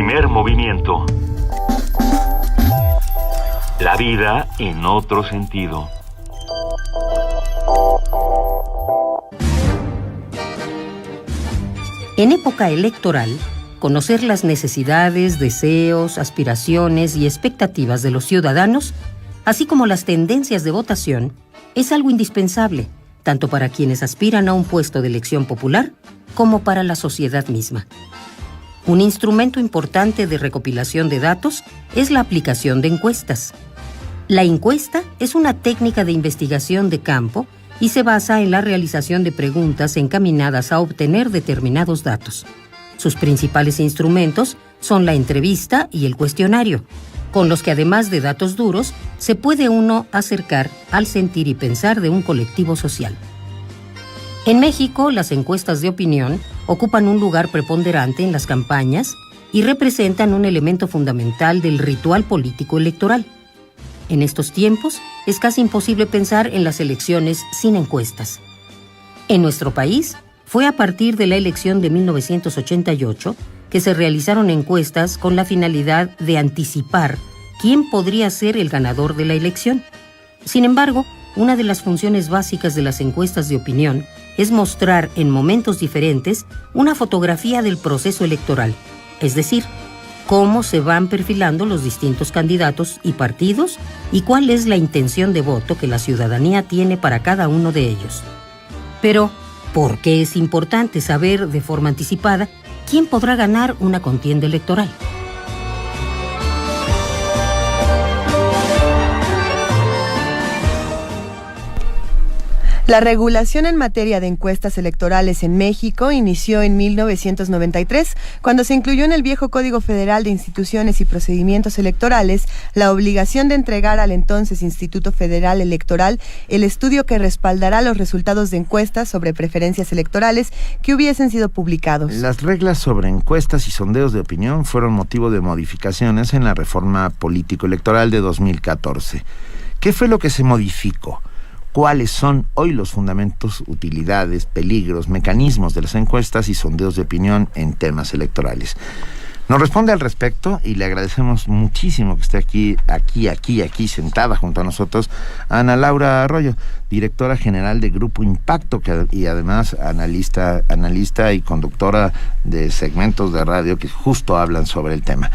Primer movimiento. La vida en otro sentido. En época electoral, conocer las necesidades, deseos, aspiraciones y expectativas de los ciudadanos, así como las tendencias de votación, es algo indispensable, tanto para quienes aspiran a un puesto de elección popular como para la sociedad misma. Un instrumento importante de recopilación de datos es la aplicación de encuestas. La encuesta es una técnica de investigación de campo y se basa en la realización de preguntas encaminadas a obtener determinados datos. Sus principales instrumentos son la entrevista y el cuestionario, con los que además de datos duros, se puede uno acercar al sentir y pensar de un colectivo social. En México, las encuestas de opinión ocupan un lugar preponderante en las campañas y representan un elemento fundamental del ritual político electoral. En estos tiempos, es casi imposible pensar en las elecciones sin encuestas. En nuestro país, fue a partir de la elección de 1988 que se realizaron encuestas con la finalidad de anticipar quién podría ser el ganador de la elección. Sin embargo, una de las funciones básicas de las encuestas de opinión es mostrar en momentos diferentes una fotografía del proceso electoral, es decir, cómo se van perfilando los distintos candidatos y partidos y cuál es la intención de voto que la ciudadanía tiene para cada uno de ellos. Pero, ¿por qué es importante saber de forma anticipada quién podrá ganar una contienda electoral? La regulación en materia de encuestas electorales en México inició en 1993, cuando se incluyó en el viejo Código Federal de Instituciones y Procedimientos Electorales la obligación de entregar al entonces Instituto Federal Electoral el estudio que respaldará los resultados de encuestas sobre preferencias electorales que hubiesen sido publicados. Las reglas sobre encuestas y sondeos de opinión fueron motivo de modificaciones en la reforma político-electoral de 2014. ¿Qué fue lo que se modificó? ¿Cuáles son hoy los fundamentos, utilidades, peligros, mecanismos de las encuestas y sondeos de opinión en temas electorales? Nos responde al respecto y le agradecemos muchísimo que esté aquí sentada junto a nosotros Ana Laura Arroyo, directora general de Grupo Impacto y además analista y conductora de segmentos de radio que justo hablan sobre el tema.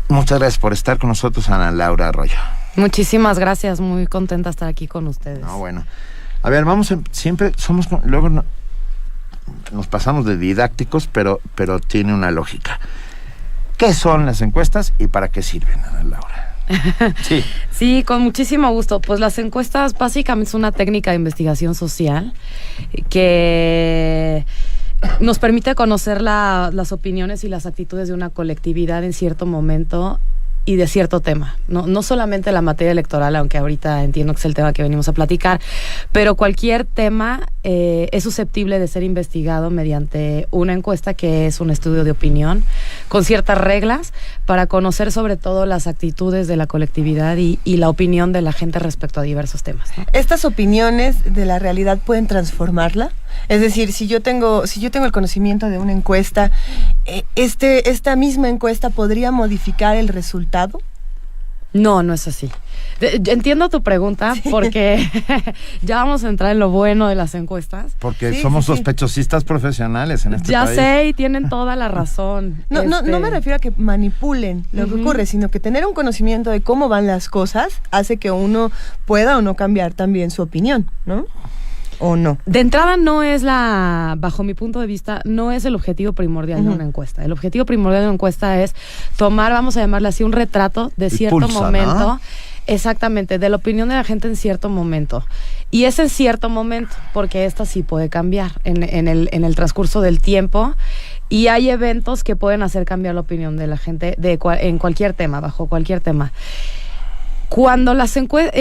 Muchas gracias por estar con nosotros, Ana Laura Arroyo. Muchísimas gracias, muy contenta de estar aquí con ustedes. No, bueno. A ver, luego nos pasamos de didácticos, pero tiene una lógica. ¿Qué son las encuestas y para qué sirven, Ana Laura? Sí. Sí, con muchísimo gusto. Pues las encuestas básicamente son una técnica de investigación social que nos permite conocer las opiniones y las actitudes de una colectividad en cierto momento y de cierto tema, no solamente la materia electoral, aunque ahorita entiendo que es el tema que venimos a platicar, pero cualquier tema es susceptible de ser investigado mediante una encuesta que es un estudio de opinión con ciertas reglas para conocer sobre todo las actitudes de la colectividad y la opinión de la gente respecto a diversos temas, ¿no? ¿Estas opiniones de la realidad pueden transformarla? Es decir, si yo tengo el conocimiento de una encuesta, esta misma encuesta podría modificar el resultado. No es así. Entiendo tu pregunta, sí, porque ya vamos a entrar en lo bueno de las encuestas. Porque somos sospechosistas profesionales en este país. Ya sé, y tienen toda la razón. No me refiero a que manipulen lo que ocurre, sino que tener un conocimiento de cómo van las cosas hace que uno pueda o no cambiar también su opinión, ¿no? ¿O no? De entrada bajo mi punto de vista, no es el objetivo primordial de una encuesta. El objetivo primordial de una encuesta es tomar, vamos a llamarle así, un retrato de cierto momento, ¿no? Exactamente, de la opinión de la gente en cierto momento. Y es en cierto momento, porque esta sí puede cambiar en el transcurso del tiempo. Y hay eventos que pueden hacer cambiar la opinión de la gente en cualquier tema, bajo cualquier tema. Cuando las encuestas...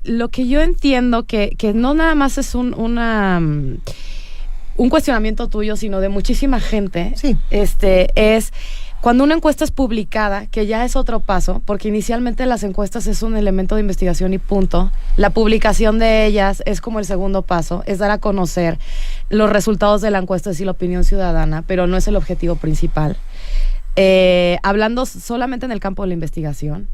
lo que yo entiendo que no nada más es un cuestionamiento tuyo, sino de muchísima gente, sí, es cuando una encuesta es publicada, que ya es otro paso, porque inicialmente las encuestas es un elemento de investigación y punto. La publicación de ellas es como el segundo paso, es dar a conocer los resultados de la encuesta y la opinión ciudadana, pero no es el objetivo principal. hablando solamente en el campo de la investigación,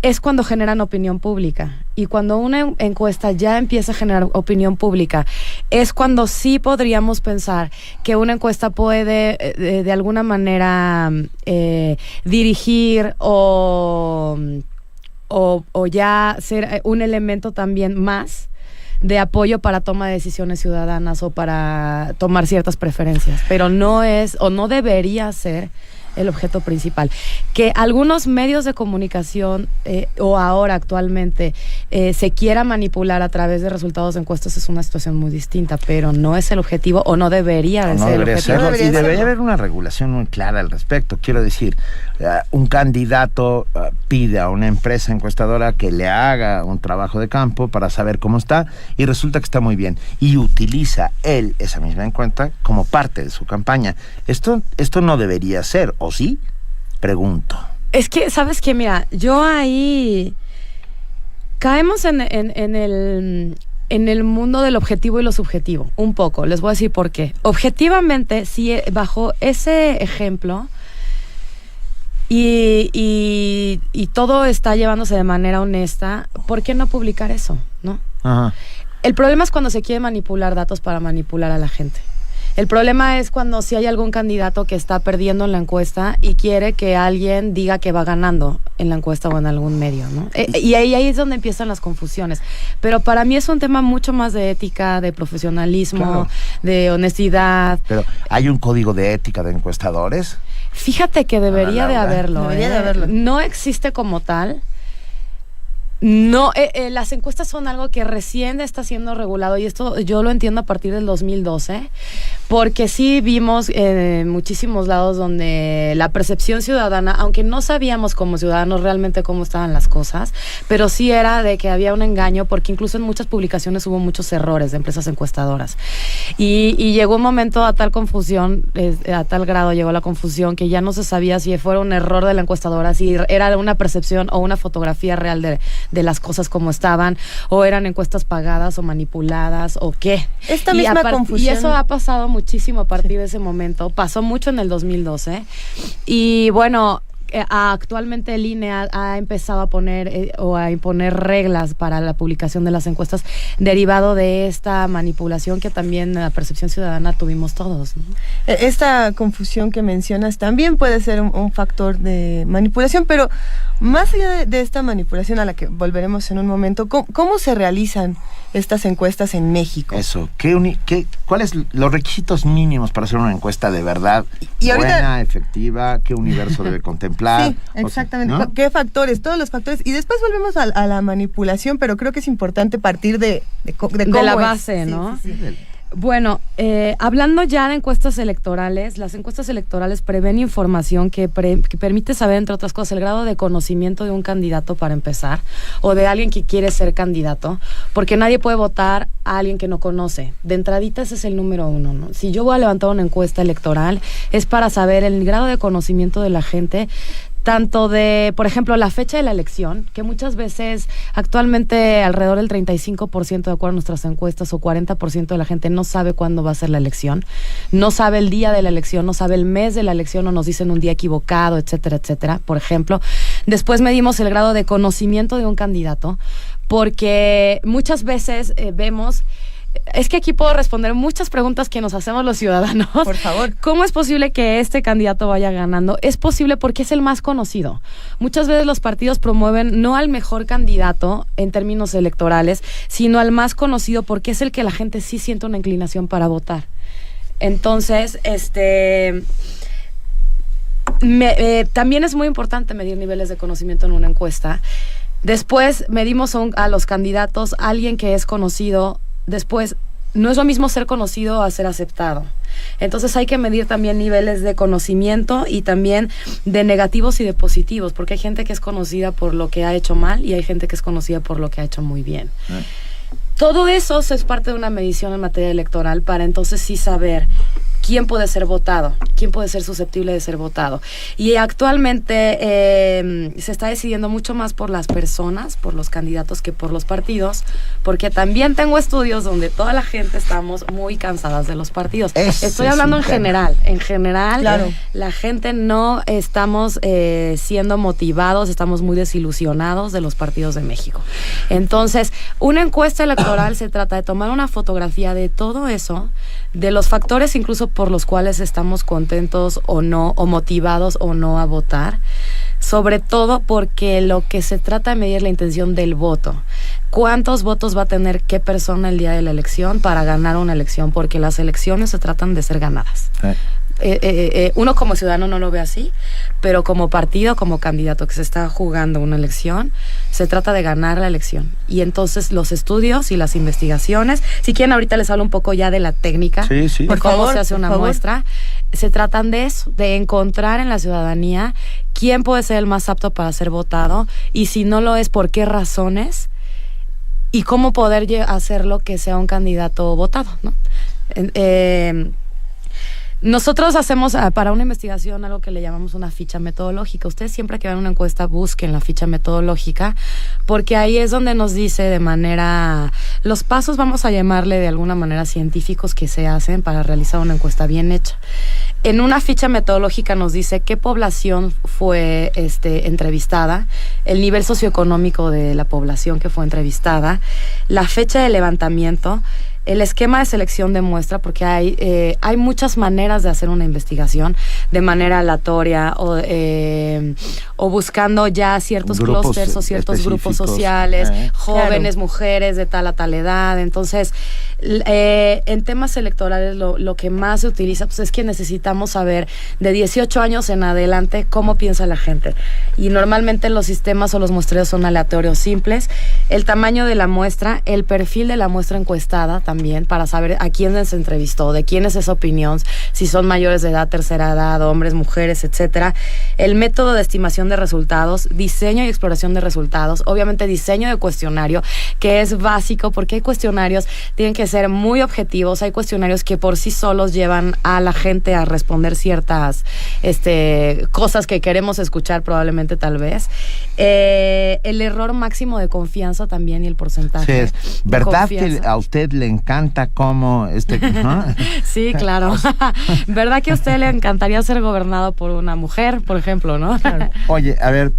es cuando generan opinión pública. Y cuando una encuesta ya empieza a generar opinión pública, es cuando sí podríamos pensar que una encuesta puede de alguna manera dirigir o ya ser un elemento también más de apoyo para toma de decisiones ciudadanas o para tomar ciertas preferencias. Pero no es o no debería ser el objeto principal. Que algunos medios de comunicación o ahora actualmente se quiera manipular a través de resultados de encuestas es una situación muy distinta, pero no es el objetivo o no debería de ser el objetivo. Y debería haber una regulación muy clara al respecto. Quiero decir, un candidato pide a una empresa encuestadora que le haga un trabajo de campo para saber cómo está y resulta que está muy bien y utiliza él esa misma encuesta como parte de su campaña. Esto no debería ser, ¿o sí? Pregunto. Es que, ¿sabes qué? Mira, yo ahí caemos en el mundo del objetivo y lo subjetivo, un poco. Les voy a decir por qué. Objetivamente, si bajo ese ejemplo y todo está llevándose de manera honesta, ¿por qué no publicar eso? ¿No? Ajá. El problema es cuando se quiere manipular datos para manipular a la gente. El problema es cuando si hay algún candidato que está perdiendo en la encuesta y quiere que alguien diga que va ganando en la encuesta o en algún medio, ¿no? Y ahí es donde empiezan las confusiones. Pero para mí es un tema mucho más de ética, de profesionalismo, claro, de honestidad. Pero ¿hay un código de ética de encuestadores? Fíjate que debería de haberlo. Debería de haberlo. No existe como tal. No, las encuestas son algo que recién está siendo regulado y esto yo lo entiendo a partir del 2012, porque sí vimos en muchísimos lados donde la percepción ciudadana, aunque no sabíamos como ciudadanos realmente cómo estaban las cosas, pero sí era de que había un engaño, porque incluso en muchas publicaciones hubo muchos errores de empresas encuestadoras y llegó un momento a tal confusión, a tal grado llegó la confusión que ya no se sabía si fuera un error de la encuestadora, si era una percepción o una fotografía real de las cosas como estaban, o eran encuestas pagadas o manipuladas, o qué. Esta misma confusión. Y eso ha pasado muchísimo a partir de ese momento. Pasó mucho en el 2012. Y bueno, actualmente el INE ha empezado a poner o a imponer reglas para la publicación de las encuestas derivado de esta manipulación que también la percepción ciudadana tuvimos todos, ¿no? Esta confusión que mencionas también puede ser un factor de manipulación, pero más allá de esta manipulación a la que volveremos en un momento, ¿cómo se realizan estas encuestas en México? Eso, ¿cuáles los requisitos mínimos para hacer una encuesta de verdad y ahorita, buena, efectiva? ¿Qué universo debe contemplar? Sí, exactamente. ¿No? ¿Qué factores? Todos los factores. Y después volvemos a la manipulación, pero creo que es importante partir de cómo la base, ¿no? Sí. Bueno, hablando ya de encuestas electorales, las encuestas electorales prevén información que permite saber, entre otras cosas, el grado de conocimiento de un candidato para empezar, o de alguien que quiere ser candidato, porque nadie puede votar a alguien que no conoce. De entradita ese es el número uno, ¿no? Si yo voy a levantar una encuesta electoral, es para saber el grado de conocimiento de la gente, tanto de, por ejemplo, la fecha de la elección, que muchas veces, actualmente alrededor del 35% de acuerdo a nuestras encuestas, o 40% de la gente no sabe cuándo va a ser la elección, no sabe el día de la elección, no sabe el mes de la elección, o nos dicen un día equivocado, etcétera, etcétera, por ejemplo. Después medimos el grado de conocimiento de un candidato, porque muchas veces vemos... Es que aquí puedo responder muchas preguntas que nos hacemos los ciudadanos. Por favor. ¿Cómo es posible que este candidato vaya ganando? Es posible porque es el más conocido. Muchas veces los partidos promueven no al mejor candidato en términos electorales, sino al más conocido, porque es el que la gente sí siente una inclinación para votar. Entonces, también es muy importante medir niveles de conocimiento en una encuesta. Después medimos a los candidatos, alguien que es conocido. Después, no es lo mismo ser conocido a ser aceptado. Entonces hay que medir también niveles de conocimiento y también de negativos y de positivos, porque hay gente que es conocida por lo que ha hecho mal y hay gente que es conocida por lo que ha hecho muy bien. Todo eso es parte de una medición en materia electoral para entonces sí saber quién puede ser votado, quién puede ser susceptible de ser votado. Y actualmente se está decidiendo mucho más por las personas, por los candidatos, que por los partidos, porque también tengo estudios donde toda la gente estamos muy cansadas de los partidos. Estoy hablando en general, claro. La gente no estamos siendo motivados, estamos muy desilusionados de los partidos de México. Entonces, una encuesta electoral se trata de tomar una fotografía de todo eso, de los factores incluso por los cuales estamos contentos o no, o motivados o no a votar, sobre todo porque lo que se trata de medir es la intención del voto. ¿Cuántos votos va a tener qué persona el día de la elección para ganar una elección? Porque las elecciones se tratan de ser ganadas. Uno como ciudadano no lo ve así, pero como partido, como candidato que se está jugando una elección, se trata de ganar la elección. Y entonces los estudios y las investigaciones, si quieren ahorita les hablo un poco ya de la técnica, sí. de cómo se hace una muestra, se tratan de eso, de encontrar en la ciudadanía quién puede ser el más apto para ser votado, y si no lo es, por qué razones, y cómo poder hacerlo que sea un candidato votado, ¿no? Nosotros hacemos para una investigación algo que le llamamos una ficha metodológica. Ustedes siempre que vean una encuesta busquen la ficha metodológica, porque ahí es donde nos dice de manera, los pasos, vamos a llamarle de alguna manera científicos, que se hacen para realizar una encuesta bien hecha. En una ficha metodológica nos dice qué población fue entrevistada, el nivel socioeconómico de la población que fue entrevistada, la fecha de levantamiento, el esquema de selección de muestra, porque hay muchas maneras de hacer una investigación, de manera aleatoria o buscando ya ciertos clústeres o ciertos grupos sociales, jóvenes, claro, mujeres de tal a tal edad. Entonces, en temas electorales lo que más se utiliza pues es que necesitamos saber de 18 años en adelante cómo piensa la gente. Y normalmente los sistemas o los muestreos son aleatorios, simples. El tamaño de la muestra, el perfil de la muestra encuestada también, para saber a quién se entrevistó, de quién es esa opinión, si son mayores de edad, tercera edad, hombres, mujeres, etcétera. El método de estimación de resultados, diseño y exploración de resultados, obviamente diseño de cuestionario, que es básico porque hay cuestionarios, tienen que ser muy objetivos, hay cuestionarios que por sí solos llevan a la gente a responder ciertas cosas que queremos escuchar probablemente, tal vez. El error máximo de confianza también y el porcentaje. Sí, es verdad que a usted le encanta cómo ¿no? Sí, claro. ¿Verdad que a usted le encantaría ser gobernado por una mujer, por ejemplo, no? Claro. Oye, a ver,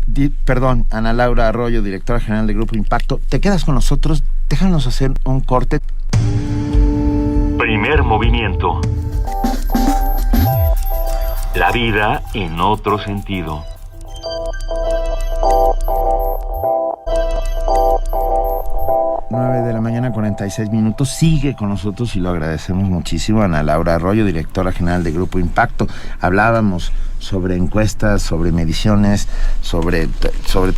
perdón, Ana Laura Arroyo, directora general de Grupo Impacto, ¿te quedas con nosotros? Déjanos hacer un corte. Primer movimiento. La vida en otro sentido. De la mañana, 46 minutos. Sigue con nosotros y lo agradecemos muchísimo. Ana Laura Arroyo, directora general de Grupo Impacto. Hablábamos sobre encuestas, sobre mediciones, sobre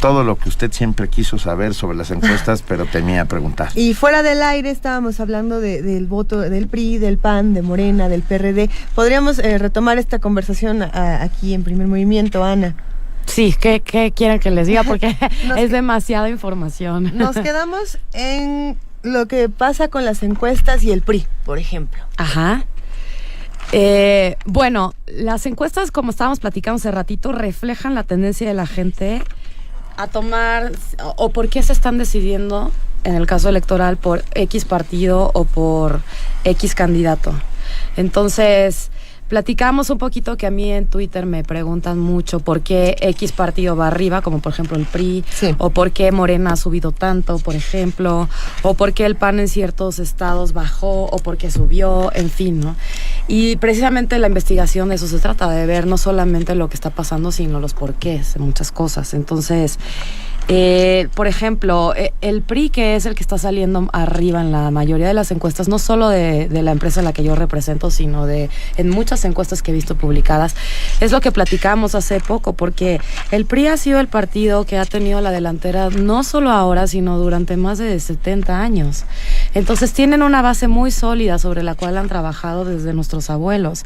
todo lo que usted siempre quiso saber sobre las encuestas, pero temía preguntar. Y fuera del aire estábamos hablando del voto del PRI, del PAN, de Morena, del PRD. ¿Podríamos retomar esta conversación aquí en Primer Movimiento, Ana? Sí, ¿qué quieren que les diga? Porque es demasiada información. Nos quedamos en lo que pasa con las encuestas y el PRI, por ejemplo. Ajá. Bueno, las encuestas, como estábamos platicando hace ratito, reflejan la tendencia de la gente a tomar, o por qué se están decidiendo, en el caso electoral, por X partido o por X candidato. Entonces, platicamos un poquito que a mí en Twitter me preguntan mucho por qué X partido va arriba, como por ejemplo el PRI, sí, o por qué Morena ha subido tanto, por ejemplo, o por qué el PAN en ciertos estados bajó, o por qué subió, en fin, ¿no? Y precisamente la investigación de eso se trata, de ver no solamente lo que está pasando, sino los porqués de muchas cosas. Entonces, por ejemplo, el PRI, que es el que está saliendo arriba en la mayoría de las encuestas, no solo de la empresa en la que yo represento, sino en muchas encuestas que he visto publicadas, es lo que platicamos hace poco, porque el PRI ha sido el partido que ha tenido la delantera no solo ahora, sino durante más de 70 años. Entonces tienen una base muy sólida sobre la cual han trabajado desde nuestros abuelos.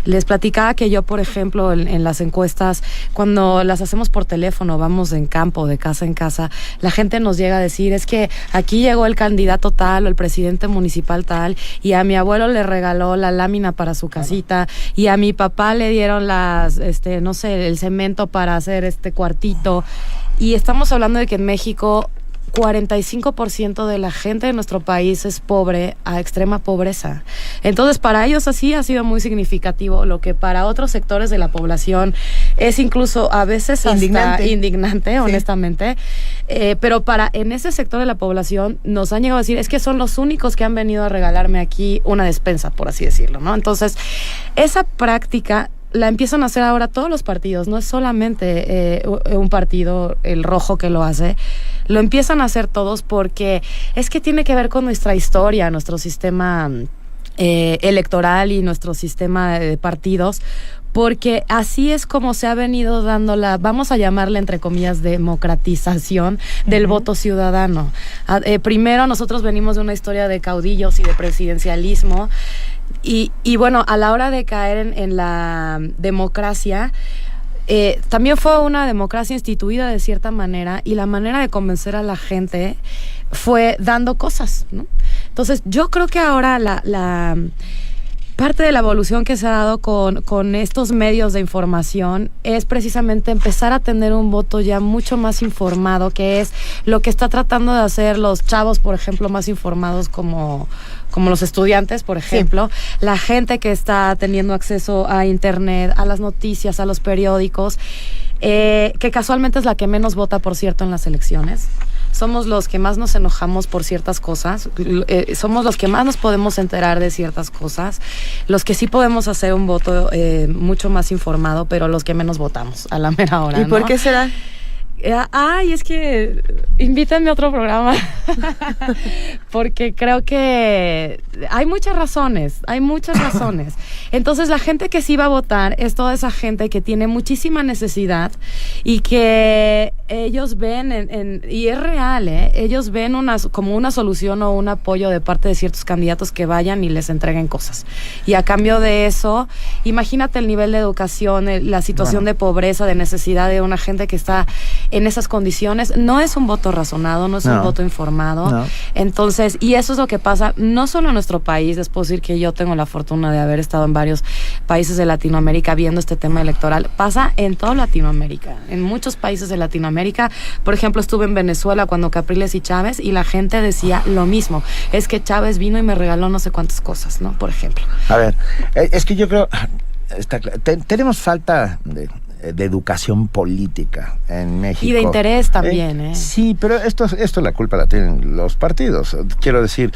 Les platicaba que yo, por ejemplo, en las encuestas, cuando las hacemos por teléfono, vamos en campo, de casa en casa, la gente nos llega a decir, es que aquí llegó el candidato tal o el presidente municipal tal, y a mi abuelo le regaló la lámina para su casita, y a mi papá le dieron no sé, el cemento para hacer este cuartito. Y estamos hablando de que en México 45% de la gente de nuestro país es pobre, a extrema pobreza. Entonces, para ellos así ha sido muy significativo, lo que para otros sectores de la población es incluso a veces hasta indignante, honestamente. Pero en ese sector de la población nos han llegado a decir, es que son los únicos que han venido a regalarme aquí una despensa, por así decirlo, ¿no? Entonces, esa práctica la empiezan a hacer ahora todos los partidos, no es solamente un partido, el rojo, que lo hace, lo empiezan a hacer todos porque es que tiene que ver con nuestra historia, nuestro sistema electoral y nuestro sistema de partidos, porque así es como se ha venido dando vamos a llamarle entre comillas, democratización del voto ciudadano. Primero nosotros venimos de una historia de caudillos y de presidencialismo, y bueno, a la hora de caer en la democracia, también fue una democracia instituida de cierta manera, y la manera de convencer a la gente fue dando cosas, ¿no? Entonces yo creo que ahora la parte de la evolución que se ha dado con estos medios de información es precisamente empezar a tener un voto ya mucho más informado, que es lo que está tratando de hacer los chavos, por ejemplo, más informados como los estudiantes, por ejemplo, sí. La gente que está teniendo acceso a internet, a las noticias, a los periódicos, que casualmente es la que menos vota, por cierto, en las elecciones. Somos los que más nos enojamos por ciertas cosas, somos los que más nos podemos enterar de ciertas cosas, los que sí podemos hacer un voto mucho más informado, pero los que menos votamos a la mera hora. ¿Y por qué será? Es que invítenme a otro programa porque creo que hay muchas razones. Entonces la gente que sí va a votar es toda esa gente que tiene muchísima necesidad y que ellos ven y es real, ellos ven como una solución o un apoyo de parte de ciertos candidatos que vayan y les entreguen cosas, y a cambio de eso, imagínate el nivel de educación, la situación de pobreza, de necesidad de una gente que está en esas condiciones. No es un voto razonado, no es un voto informado. No. Entonces, y eso es lo que pasa no solo en nuestro país. Les puedo decir que yo tengo la fortuna de haber estado en varios países de Latinoamérica viendo este tema electoral. Pasa en toda Latinoamérica, en muchos países de Latinoamérica. Por ejemplo, estuve en Venezuela cuando Capriles y Chávez, y la gente decía lo mismo, es que Chávez vino y me regaló no sé cuántas cosas, ¿no? Por ejemplo. A ver, es que yo creo, tenemos falta de educación política en México. Y de interés también, Sí, pero esto la culpa la tienen los partidos. Quiero decir,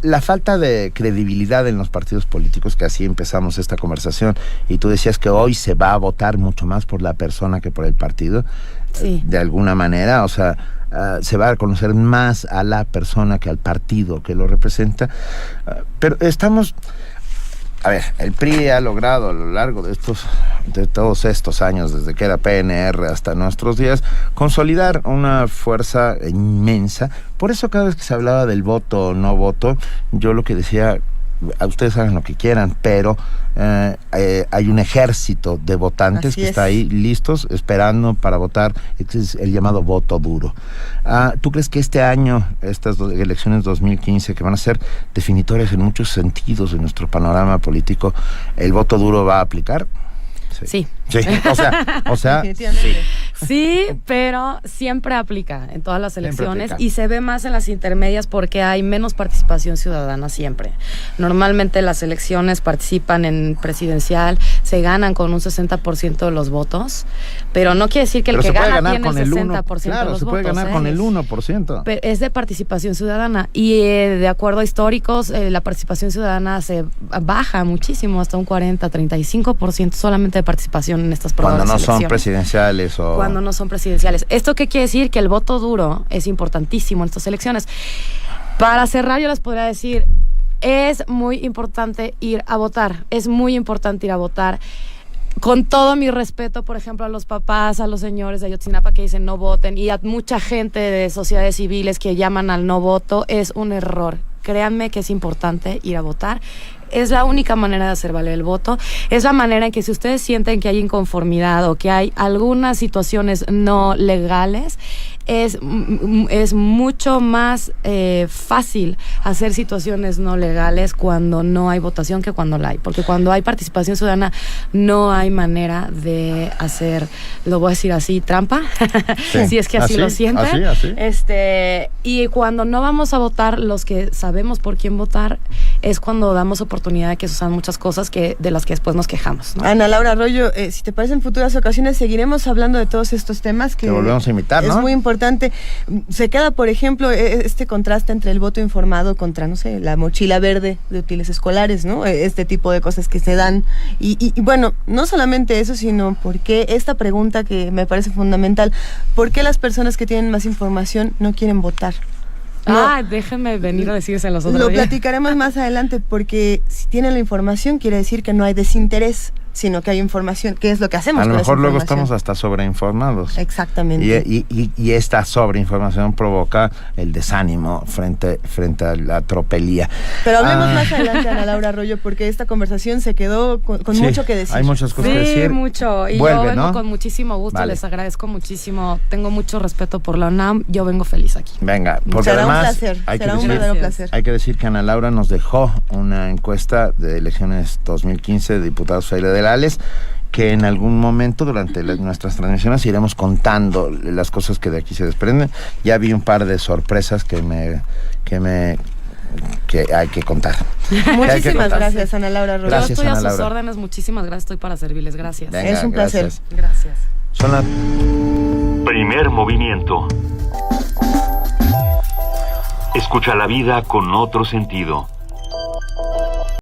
la falta de credibilidad en los partidos políticos, que así empezamos esta conversación, y tú decías que hoy se va a votar mucho más por la persona que por el partido. Sí. De alguna manera, o sea, se va a conocer más a la persona que al partido que lo representa. Pero estamos... A ver, el PRI ha logrado a lo largo de todos estos años, desde que era PNR hasta nuestros días, consolidar una fuerza inmensa. Por eso cada vez que se hablaba del voto o no voto, yo lo que decía, a ustedes hagan lo que quieran, pero hay un ejército de votantes que está ahí listos, esperando para votar. Este es el llamado voto duro. ¿Tú crees que este año, estas elecciones 2015, que van a ser definitorias en muchos sentidos de nuestro panorama político, el voto duro va a aplicar? Sí. O sea, sí, pero siempre aplica en todas las elecciones, y se ve más en las intermedias porque hay menos participación ciudadana siempre. Normalmente las elecciones participan en presidencial, se ganan con un 60% de los votos, pero no quiere decir que el que gana tiene el 60% de los votos. Claro, se puede ganar con el 1%. Pero es de participación ciudadana, y de acuerdo a históricos, la participación ciudadana se baja muchísimo, hasta un 40-35% solamente de participación en estas probables elecciones. Cuando no son presidenciales Cuando no son presidenciales. ¿Esto qué quiere decir? Que el voto duro es importantísimo en estas elecciones. Para cerrar, yo les podría decir, es muy importante ir a votar. Es muy importante ir a votar. Con todo mi respeto, por ejemplo, a los papás, a los señores de Ayotzinapa que dicen no voten, y a mucha gente de sociedades civiles que llaman al no voto, es un error créanme que es importante ir a votar. Es la única manera de hacer valer el voto. Es la manera en que si ustedes sienten que hay inconformidad o que hay algunas situaciones no legales, es mucho más fácil hacer situaciones no legales cuando no hay votación que cuando la hay. Porque cuando hay participación ciudadana no hay manera de hacer, lo voy a decir así, trampa, sí. Si es que así lo sienten. Así. Y cuando no vamos a votar, los que sabemos por quién votar, es cuando damos oportunidad de que sucedan muchas cosas de las que después nos quejamos, ¿no? Ana Laura Arroyo, si te parece, en futuras ocasiones seguiremos hablando de todos estos temas que volvemos a invitar, ¿no? Es muy importante. Se queda, por ejemplo, este contraste entre el voto informado contra, no sé, la mochila verde de útiles escolares, ¿no? Este tipo de cosas que se dan. Y bueno, no solamente eso, sino porque esta pregunta que me parece fundamental, ¿por qué las personas que tienen más información no quieren votar? No, déjenme venir a decirse los otros días. Lo días. platicaremos más adelante, porque si tienen la información quiere decir que no hay desinterés, sino que hay información, que es lo que hacemos. A lo mejor luego estamos hasta sobreinformados. Exactamente. Y esta sobreinformación provoca el desánimo frente a la tropelía. Pero hablemos más adelante, Ana Laura Arroyo, porque esta conversación se quedó con sí, mucho que decir. Hay muchas cosas que decir. Sí, mucho. Y yo vengo con muchísimo gusto, les agradezco muchísimo. Tengo mucho respeto por la UNAM. Yo vengo feliz aquí. Venga, porque será además un placer. Será un verdadero placer. Hay que decir que Ana Laura nos dejó una encuesta de elecciones 2015 de diputados federales, que en algún momento durante nuestras transmisiones iremos contando las cosas que de aquí se desprenden. Ya vi un par de sorpresas que hay que contar. Muchísimas gracias, Ana Laura Arroyo. Yo estoy a sus órdenes, muchísimas gracias, estoy para servirles, gracias. Venga, es un placer. Gracias. Primer movimiento. Escucha la vida con otro sentido.